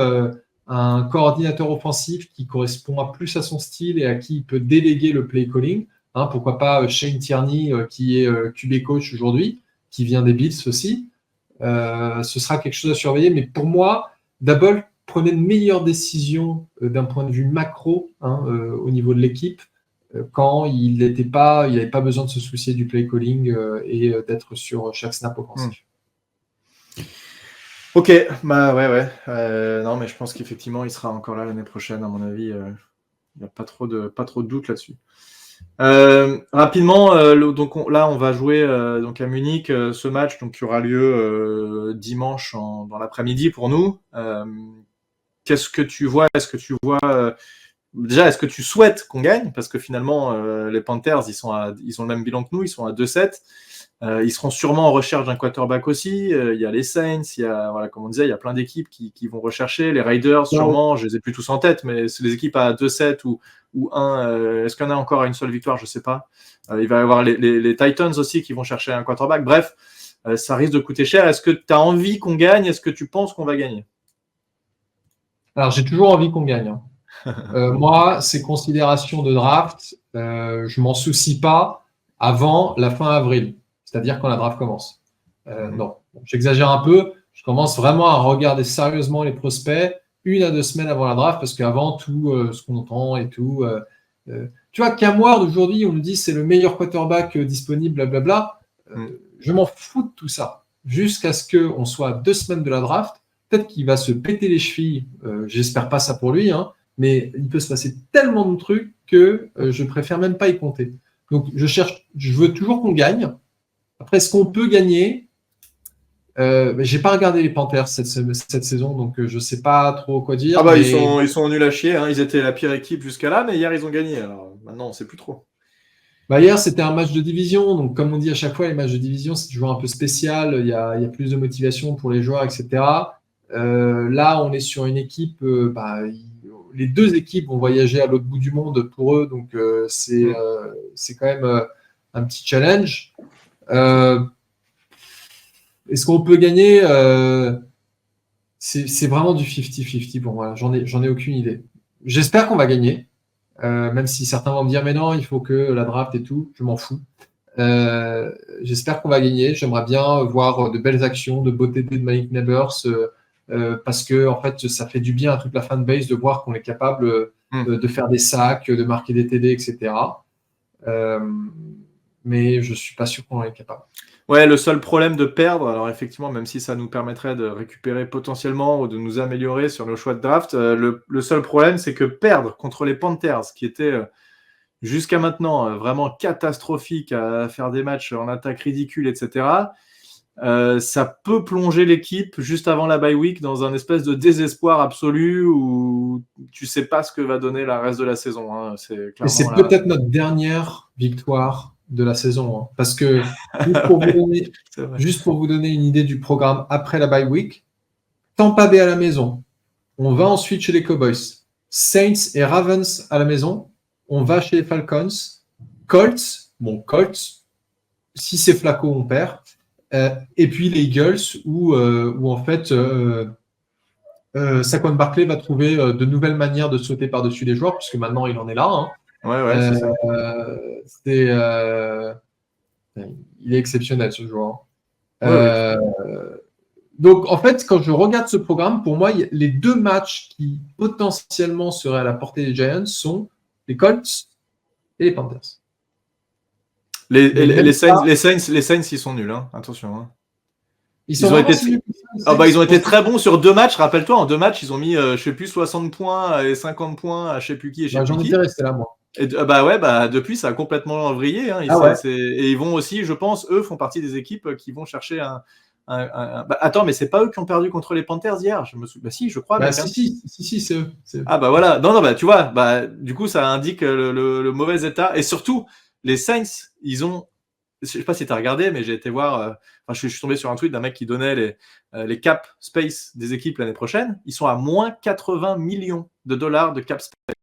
un coordinateur offensif qui correspond plus à son style et à qui il peut déléguer le play calling. Hein, pourquoi pas Shane Tierney qui est QB coach aujourd'hui, qui vient des Bills aussi. Ce sera quelque chose à surveiller. Mais pour moi, Daboll prenait de meilleures décisions d'un point de vue macro au niveau de l'équipe quand il n'avait pas besoin de se soucier du play calling et d'être sur chaque snap offensif. Ok, ouais. Non, mais je pense qu'effectivement, il sera encore là l'année prochaine, à mon avis. Il n'y a pas trop de doute là-dessus. Rapidement, donc là, on va jouer donc à Munich ce match, donc qui aura lieu dimanche dans l'après-midi pour nous. Qu'est-ce que tu vois? Est-ce que tu vois déjà, est-ce que tu souhaites qu'on gagne? Parce que finalement, les Panthers, ils ont le même bilan que nous, ils sont à 2-7. Ils seront sûrement en recherche d'un quarterback aussi. Il y a les Saints, comme on disait, il y a plein d'équipes qui vont rechercher. Les Raiders, sûrement, je les ai plus tous en tête, mais c'est les équipes à 2-7 ou 1. Est-ce qu'il y en a encore à une seule victoire? Je ne sais pas. Il va y avoir les Titans aussi qui vont chercher un quarterback. Bref, ça risque de coûter cher. Est-ce que tu as envie qu'on gagne? Est-ce que tu penses qu'on va gagner? Alors, j'ai toujours envie qu'on gagne. Moi, ces considérations de draft, je m'en soucie pas avant la fin avril, c'est-à-dire quand la draft commence. Non, j'exagère un peu. Je commence vraiment à regarder sérieusement les prospects 1 à 2 semaines avant la draft parce qu'avant tout ce qu'on entend et tout. Tu vois, Cam Ward aujourd'hui, on nous dit c'est le meilleur quarterback disponible, blablabla. Je m'en fous de tout ça. Jusqu'à ce qu'on soit à 2 semaines de la draft, peut-être qu'il va se péter les chevilles. J'espère pas ça pour lui, mais il peut se passer tellement de trucs que je préfère même pas y compter. Donc, je veux toujours qu'on gagne. Après, est-ce qu'on peut gagner? J'ai pas regardé les Panthers cette saison, donc je sais pas trop quoi dire. Mais... ils sont nuls à chier. Ils étaient la pire équipe jusqu'à là, mais hier ils ont gagné. Alors maintenant, on sait plus trop. Hier, c'était un match de division. Donc, comme on dit à chaque fois, les matchs de division, c'est toujours un peu spécial. Il y a plus de motivation pour les joueurs, etc. Là, on est sur une équipe. Les 2 équipes vont voyager à l'autre bout du monde pour eux, donc c'est quand même un petit challenge. Est-ce qu'on peut gagner? C'est vraiment du 50-50 pour moi. J'en ai aucune idée. J'espère qu'on va gagner, même si certains vont me dire mais non, il faut que la draft et tout. Je m'en fous. J'espère qu'on va gagner. J'aimerais bien voir de belles actions, de beaux TD de Malik Neighbors, parce que en fait, ça fait du bien à toute la fanbase de voir qu'on est capable de faire des sacs, de marquer des TD, etc. Mais je suis pas sûr qu'on en est capable. Ouais, le seul problème de perdre, alors effectivement, même si ça nous permettrait de récupérer potentiellement ou de nous améliorer sur nos choix de draft, le seul problème, c'est que perdre contre les Panthers, qui étaient jusqu'à maintenant vraiment catastrophiques à faire des matchs en attaque ridicule, etc., ça peut plonger l'équipe juste avant la bye week dans un espèce de désespoir absolu où tu sais pas ce que va donner la reste de la saison. Hein. Et c'est peut-être notre dernière victoire de la saison. Hein. Parce que juste pour vous donner une idée du programme après la bye week, Tampa Bay à la maison, on va ensuite chez les Cowboys, Saints et Ravens à la maison, on va chez les Falcons, Colts, si c'est Flacco, on perd, et puis les Eagles où en fait Saquon Barkley va trouver de nouvelles manières de sauter par-dessus les joueurs, puisque maintenant il en est là. Hein. Ouais, c'est ça. Il est exceptionnel ce joueur. Ouais. Donc en fait, quand je regarde ce programme, pour moi, les deux matchs qui potentiellement seraient à la portée des Giants sont les Colts et les Panthers. Les Saints, ils sont nuls, hein. Attention. Hein. Ils ont été très bons sur 2 matchs. Rappelle-toi, en 2 matchs, ils ont mis, je sais plus, 60 points et 50 points à je sais plus qui et je sais plus qui. J'en étais resté là, moi. Et, depuis, ça a complètement vrillé. Hein. Et ils vont aussi, je pense, eux font partie des équipes qui vont chercher attends, mais c'est pas eux qui ont perdu contre les Panthers hier. Je me souviens. Si, je crois. Si, c'est eux. Ah voilà. Non, tu vois. Du coup, ça indique le mauvais état. Et surtout, les Saints, ils ont. Je sais pas si tu as regardé, mais j'ai été voir. Je suis tombé sur un tweet d'un mec qui donnait les cap space des équipes l'année prochaine. Ils sont à moins 80 millions de dollars de cap space.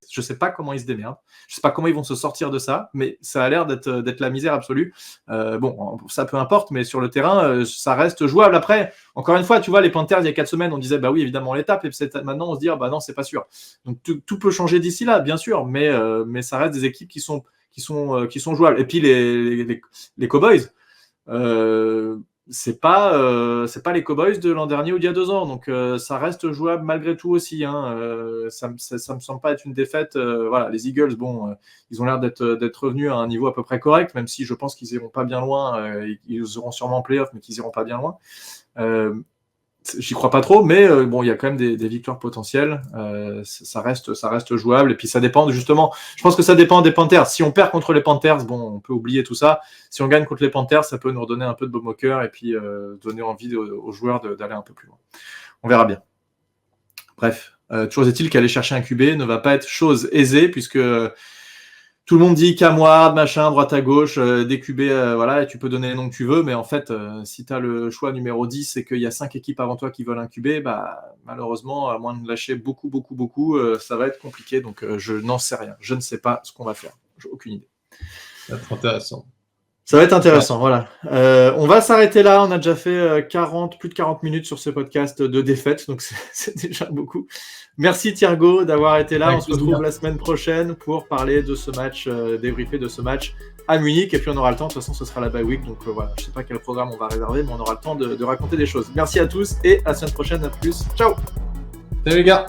Je sais pas comment ils se démerdent. Je sais pas comment ils vont se sortir de ça, mais ça a l'air d'être la misère absolue. Ça peu importe, mais sur le terrain, ça reste jouable. Après, encore une fois, tu vois, les Panthers, il y a 4 semaines, on disait, oui, évidemment, on les tape. Et maintenant, on se dit, non, c'est pas sûr. Donc, tout peut changer d'ici là, bien sûr, mais ça reste des équipes qui sont jouables. Et puis, les Cowboys, c'est pas les Cowboys de l'an dernier ou d'il y a 2 ans, donc ça reste jouable malgré tout aussi. Hein. Ça me semble pas être une défaite. Les Eagles, ils ont l'air d'être revenus à un niveau à peu près correct, même si je pense qu'ils iront pas bien loin. Ils auront sûrement en playoff, mais qu'ils iront pas bien loin. J'y crois pas trop, mais il y a quand même des victoires potentielles. Ça reste jouable. Et puis ça dépend justement. Je pense que ça dépend des Panthers. Si on perd contre les Panthers, on peut oublier tout ça. Si on gagne contre les Panthers, ça peut nous redonner un peu de baume au cœur et puis donner envie aux joueurs d'aller un peu plus loin. On verra bien. Bref, toujours est-il qu'aller chercher un QB ne va pas être chose aisée puisque tout le monde dit Cam Ward, machin, droite à gauche, des QB, et tu peux donner les noms que tu veux, mais en fait, si tu as le choix numéro 10 et qu'il y a 5 équipes avant toi qui veulent un QB, malheureusement, à moins de lâcher beaucoup, ça va être compliqué. Donc, je n'en sais rien. Je ne sais pas ce qu'on va faire. J'ai aucune idée. Ça va être intéressant. Ça va être intéressant, voilà. On va s'arrêter là. On a déjà fait plus de 40 minutes sur ce podcast de défaite, donc c'est déjà beaucoup. Merci Thiergo d'avoir été là. On se retrouve la semaine prochaine pour parler de ce match, débriefer de ce match à Munich. Et puis on aura le temps, de toute façon ce sera la bye week, donc voilà. Je ne sais pas quel programme on va réserver, mais on aura le temps de raconter des choses. Merci à tous et à la semaine prochaine. À plus. Ciao. Salut les gars.